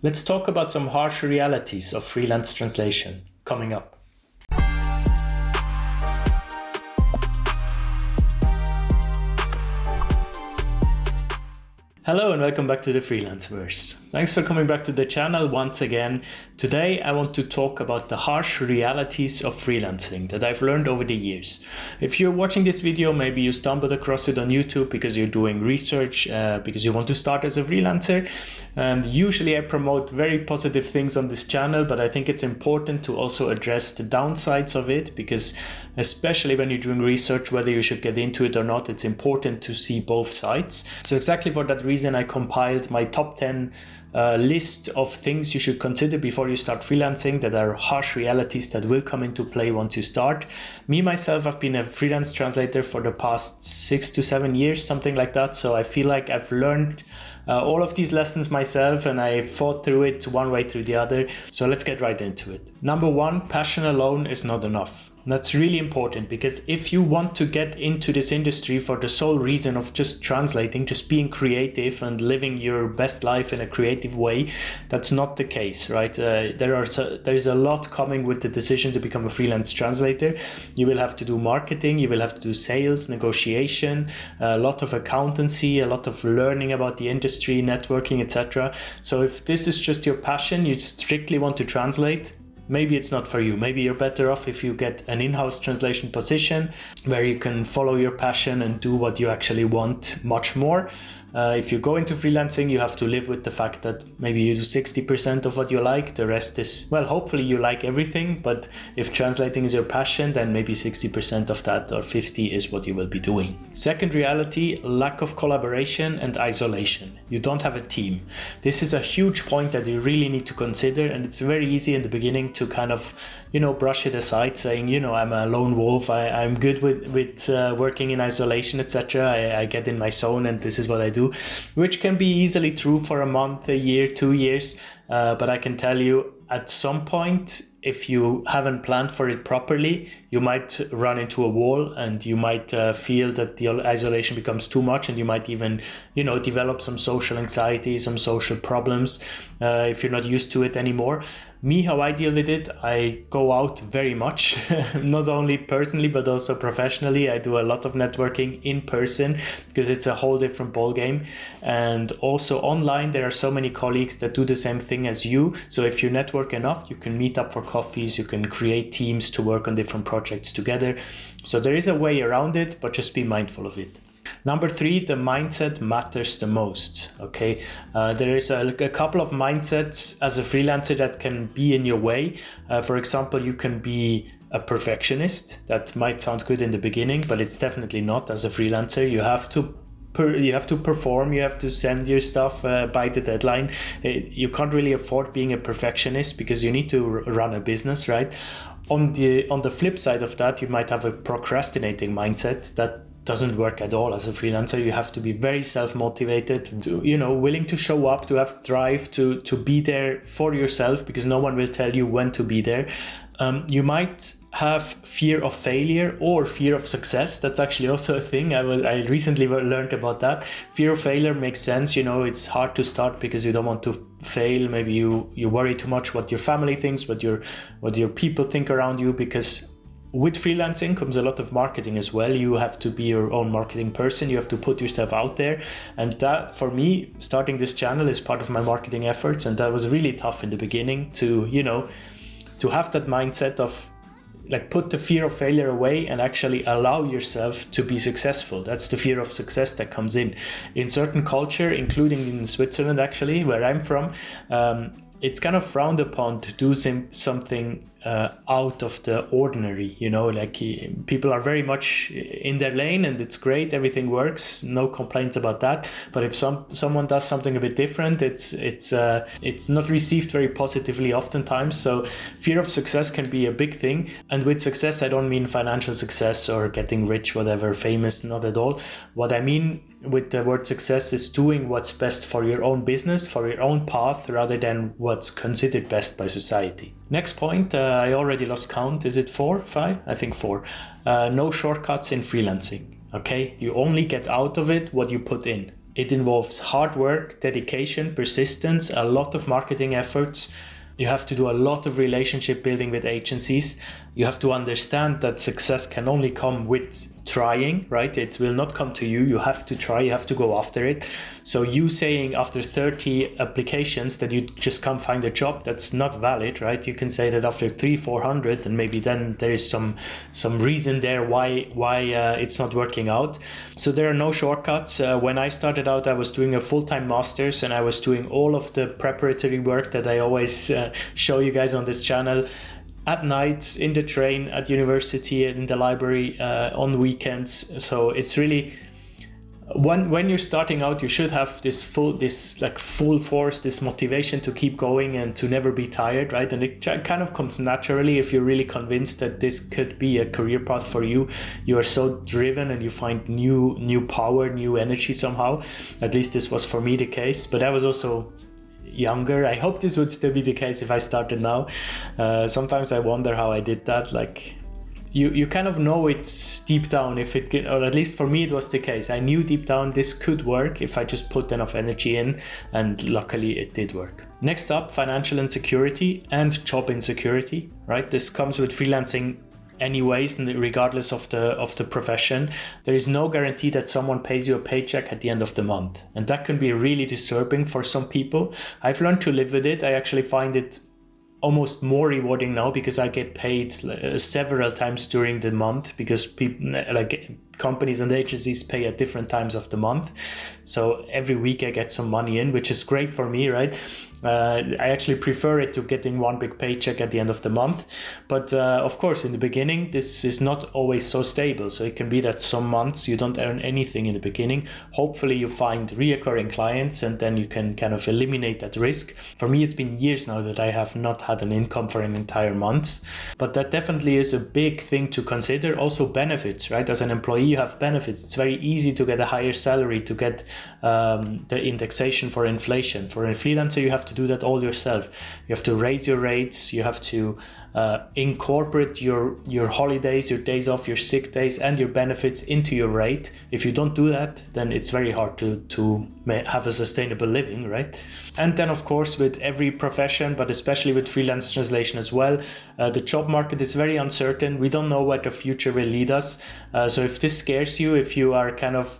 Let's talk about some harsh realities of freelance translation coming up. Hello and welcome back to the Freelanceverse. Thanks for coming back to the channel once again. Today I want to talk about the harsh realities of freelancing that I've learned over the years. If you're watching this video, maybe you stumbled across it on YouTube because you're doing research, because you want to start as a freelancer. And usually I promote very positive things on this channel, but I think it's important to also address the downsides of it, because especially when you're doing research, whether you should get into it or not, it's important to see both sides. So exactly for that reason, I compiled my top 10 list of things you should consider before you start freelancing that are harsh realities that will come into play once you start. Me, myself, I've been a freelance translator for the past 6 to 7 years, something like that. So I feel like I've learned all of these lessons myself, and I fought through it one way through the other. So let's get right into it. Number one, passion alone is not enough. That's really important, because if you want to get into this industry for the sole reason of just translating, just being creative and living your best life in a creative way, that's not the case, right? There's a lot coming with the decision to become a freelance translator. You will have to do marketing, you will have to do sales, negotiation, a lot of accountancy, a lot of learning about the industry, networking, etc. So if this is just your passion, you strictly want to translate, maybe it's not for you. Maybe you're better off if you get an in-house translation position where you can follow your passion and do what you actually want much more. If you go into freelancing, you have to live with the fact that maybe you do 60% of what you like. The rest is, well, hopefully you like everything, but if translating is your passion, then maybe 60% of that or 50 is what you will be doing. Second reality, lack of collaboration and isolation. You don't have a team. This is a huge point that you really need to consider, and it's very easy in the beginning to kind of, brush it aside, saying, I'm a lone wolf, I'm good with working in isolation, etc. I get in my zone and this is what I do, which can be easily true for a month, a year, 2 years. But I can tell you, at some point, if you haven't planned for it properly, you might run into a wall, and you might feel that the isolation becomes too much, and you might even, develop some social anxiety, some social problems if you're not used to it anymore. Me, how I deal with it, I go out very much, not only personally, but also professionally. I do a lot of networking in person because it's a whole different ballgame. And also online, there are so many colleagues that do the same thing as you. So if you network enough, you can meet up for coffees, you can create teams to work on different projects together. So there is a way around it, but just be mindful of it. Number 3, the mindset matters the most. Okay, there is a couple of mindsets as a freelancer that can be in your way. For example, you can be a perfectionist. That might sound good in the beginning, but it's definitely not. As a freelancer, you have to perform, you have to send your stuff by the deadline. You can't really afford being a perfectionist because you need to run a business, right? On the flip side of that, you might have a procrastinating mindset that doesn't work at all as a freelancer. You have to be very self-motivated, willing to show up, to have drive, to be there for yourself, because no one will tell you when to be there. You might have fear of failure or fear of success. That's actually also a thing. I recently learned about that. Fear of failure makes sense. It's hard to start because you don't want to fail. Maybe you worry too much what your family thinks, what your people think around you, because with freelancing comes a lot of marketing as well. You have to be your own marketing person. You have to put yourself out there. And that, for me, starting this channel is part of my marketing efforts. And that was really tough in the beginning to have that mindset of put the fear of failure away and actually allow yourself to be successful. That's the fear of success that comes in certain culture, including in Switzerland, actually, where I'm from. It's kind of frowned upon to do something out of the ordinary, people are very much in their lane and it's great, everything works, no complaints about that. But if someone does something a bit different, it's not received very positively oftentimes. So fear of success can be a big thing. And with success, I don't mean financial success or getting rich, whatever, famous, not at all. What I mean with the word success is doing what's best for your own business, for your own path, rather than what's considered best by society. Next point, I already lost count. Is it 4, 5? I think 4. No shortcuts in freelancing. Okay, you only get out of it what you put in. It involves hard work, dedication, persistence, a lot of marketing efforts. You have to do a lot of relationship building with agencies. You have to understand that success can only come with trying, right? It will not come to you. You have to try, you have to go after it. So you saying after 30 applications that you just can't find a job, that's not valid, right? You can say that after 300-400, and maybe then there is some reason there why it's not working out. So there are no shortcuts. When I started out, I was doing a full-time master's, and I was doing all of the preparatory work that I always show you guys on this channel. At nights, in the train, at university, in the library, on weekends. So it's really, when you're starting out, you should have this full force, this motivation to keep going and to never be tired, right? And it kind of comes naturally if you're really convinced that this could be a career path for you. You are so driven and you find new power, new energy somehow. At least this was for me the case. But I was also younger. I hope this would still be the case if I started now. Sometimes I wonder how I did that. Like you kind of know it's deep down if it can, or at least for me it was the case. I knew deep down this could work if I just put enough energy in, and luckily it did work. Next up, financial insecurity and job insecurity, right? This comes with freelancing anyways, regardless of the profession. There is no guarantee that someone pays you a paycheck at the end of the month, and that can be really disturbing for some people. I've learned to live with it. I actually find it almost more rewarding now because I get paid several times during the month, because people like companies and agencies pay at different times of the month. So every week I get some money in, which is great for me, right? I actually prefer it to getting one big paycheck at the end of the month. But of course, in the beginning, this is not always so stable. So it can be that some months you don't earn anything in the beginning. Hopefully you find reoccurring clients, and then you can kind of eliminate that risk. For me, it's been years now that I have not had an income for an entire month. But that definitely is a big thing to consider. Also benefits, right? As an employee, you have benefits. It's very easy to get a higher salary, to get the indexation for inflation. For a freelancer, you have to do that all yourself. You have to raise your rates. You have to incorporate your holidays, your days off, your sick days, and your benefits into your rate. If you don't do that, then it's very hard to have a sustainable living, right? And then, of course, with every profession, but especially with freelance translation as well, the job market is very uncertain. We don't know where the future will lead us. So if this scares you, if you are kind of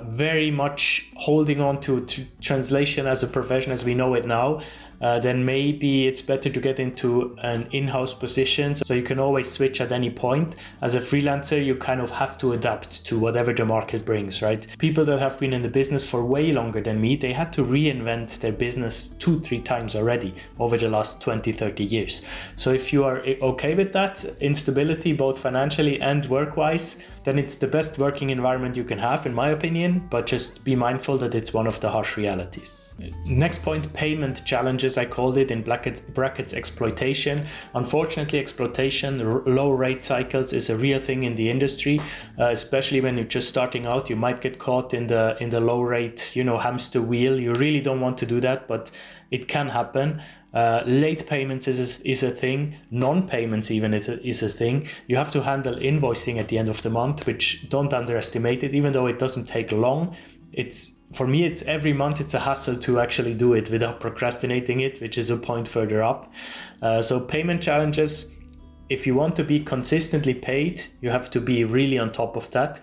very much holding on to translation as a profession as we know it now, then maybe it's better to get into an in-house position, so you can always switch at any point. As a freelancer, you kind of have to adapt to whatever the market brings, right? People that have been in the business for way longer than me, they had to reinvent their business 2-3 times already over the last 20-30 years. So if you are okay with that instability, both financially and work-wise, then it's the best working environment you can have, in my opinion, but just be mindful that it's one of the harsh realities. Next point, payment challenges, I called it, in brackets exploitation. Unfortunately, exploitation, low rate cycles is a real thing in the industry, especially when you're just starting out. You might get caught in the low rate, hamster wheel. You really don't want to do that, but it can happen. Late payments is a thing. Non-payments even is a thing. You have to handle invoicing at the end of the month, which don't underestimate it, even though it doesn't take long. For me, it's every month it's a hassle to actually do it without procrastinating it, which is a point further up. So payment challenges, if you want to be consistently paid, you have to be really on top of that.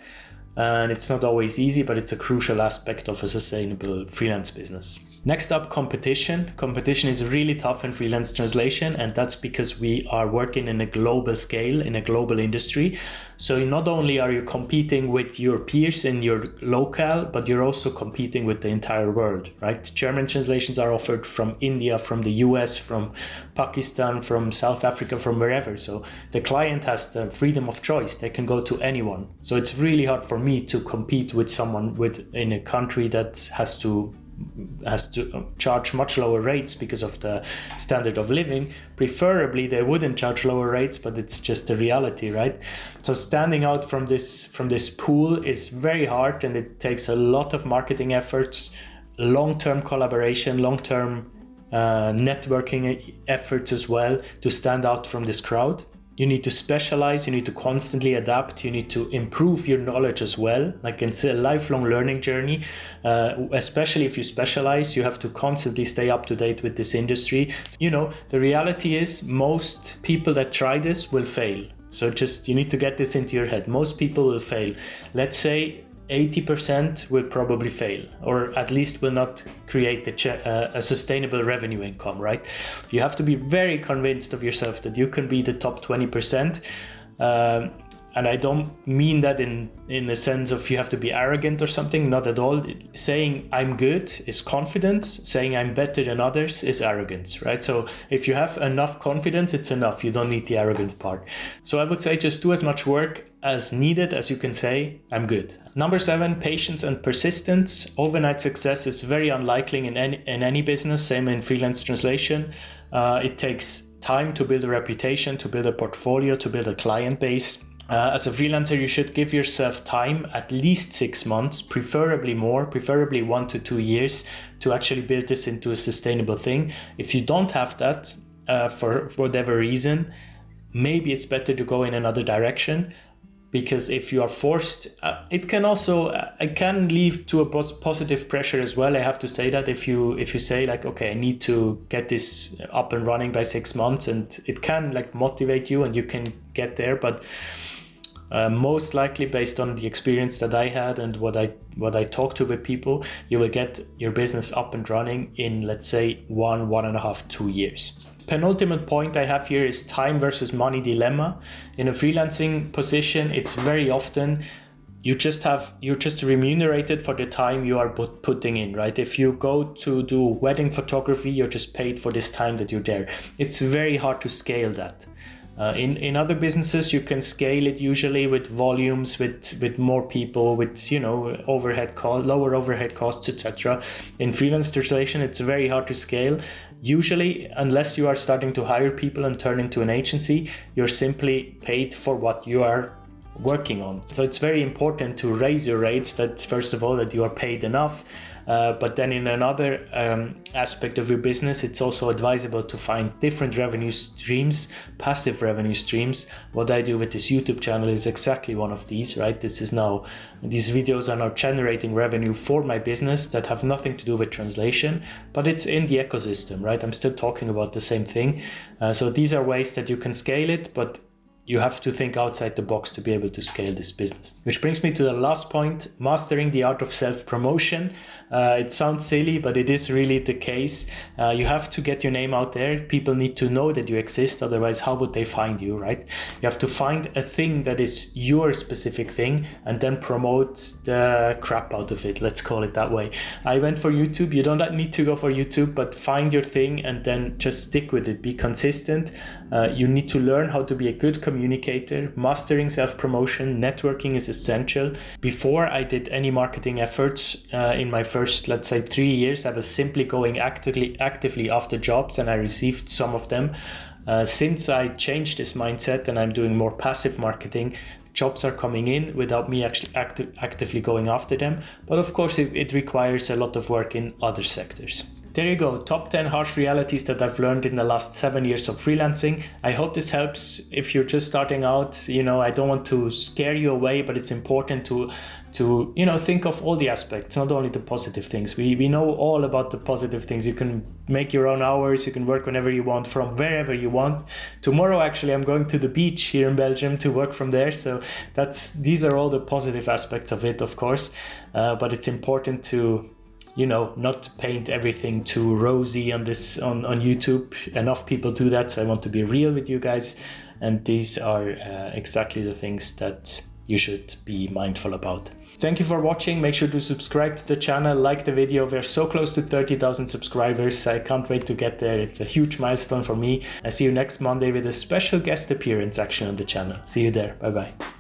And it's not always easy, but it's a crucial aspect of a sustainable freelance business. Next up, competition. Competition is really tough in freelance translation, and that's because we are working in a global scale, in a global industry. So not only are you competing with your peers in your locale, but you're also competing with the entire world, right? German translations are offered from India, from the US, from Pakistan, from South Africa, from wherever. So the client has the freedom of choice. They can go to anyone. So it's really hard for me to compete with someone in a country that has to charge much lower rates because of the standard of living. Preferably they wouldn't charge lower rates, but it's just the reality, right? So standing out from this pool is very hard, and it takes a lot of marketing efforts, long-term collaboration, long-term networking efforts as well to stand out from this crowd. you need to specialize, you need to constantly adapt, you need to improve your knowledge as well. Like it's a lifelong learning journey, especially if you specialize, you have to constantly stay up to date with this industry. You know, the reality is most people that try this will fail. So just, you need to get this into your head. Most people will fail. Let's say 80% will probably fail, or at least will not create a sustainable revenue income, right? You have to be very convinced of yourself that you can be the top 20%. And I don't mean that in the sense of you have to be arrogant or something, not at all. Saying I'm good is confidence. Saying I'm better than others is arrogance, right? So if you have enough confidence, it's enough. You don't need the arrogant part. So I would say just do as much work as needed as you can say, I'm good. Number 7, patience and persistence. Overnight success is very unlikely in any business, same in freelance translation. It takes time to build a reputation, to build a portfolio, to build a client base. As a freelancer, you should give yourself time, at least 6 months, preferably more, preferably 1 to 2 years, to actually build this into a sustainable thing. If you don't have that, for whatever reason, maybe it's better to go in another direction. Because if you are forced, it can lead to a positive pressure as well. I have to say that if you say like, okay, I need to get this up and running by 6 months, and it can like motivate you and you can get there. But most likely, based on the experience that I had and what I talked to with people, you will get your business up and running in, let's say, 1.5, 2 years. Penultimate point I have here is time versus money dilemma. In a freelancing position, it's very often you're just remunerated for the time you are putting in, right? If you go to do wedding photography, you're just paid for this time that you're there. It's very hard to scale that. In other businesses, you can scale it usually with volumes, with more people, with lower overhead costs, etc. In freelance translation, it's very hard to scale. Usually, unless you are starting to hire people and turn into an agency, you're simply paid for what you are working on. So it's very important to raise your rates, that first of all, that you are paid enough. But then in another aspect of your business, it's also advisable to find different revenue streams, passive revenue streams. What I do with this YouTube channel is exactly one of these, right? These videos are now generating revenue for my business that have nothing to do with translation, but it's in the ecosystem, right? I'm still talking about the same thing. So these are ways that you can scale it, but you have to think outside the box to be able to scale this business. Which brings me to the last point, mastering the art of self-promotion. It sounds silly, but it is really the case. You have to get your name out there. People need to know that you exist. Otherwise, how would they find you, right? You have to find a thing that is your specific thing and then promote the crap out of it. Let's call it that way. I went for YouTube. You don't need to go for YouTube, but find your thing and then just stick with it. Be consistent. You need to learn how to be a good communicator. Mastering self-promotion, networking is essential. Before I did any marketing efforts in my first, let's say, 3 years, I was simply going actively after jobs, and I received some of them. Since I changed this mindset and I'm doing more passive marketing, jobs are coming in without me actually actively going after them. But of course, it requires a lot of work in other sectors. There you go, top 10 harsh realities that I've learned in the last 7 years of freelancing. I hope this helps if you're just starting out. I don't want to scare you away, but it's important to think of all the aspects, not only the positive things. We know all about the positive things. You can make your own hours, you can work whenever you want, from wherever you want. Tomorrow, actually, I'm going to the beach here in Belgium to work from there. So these are all the positive aspects of it, of course. But it's important to not paint everything too rosy on YouTube. Enough people do that, so I want to be real with you guys. And these are exactly the things that you should be mindful about. Thank you for watching. Make sure to subscribe to the channel, like the video. We're so close to 30,000 subscribers. I can't wait to get there. It's a huge milestone for me. I see you next Monday with a special guest appearance actually on the channel. See you there. Bye-bye.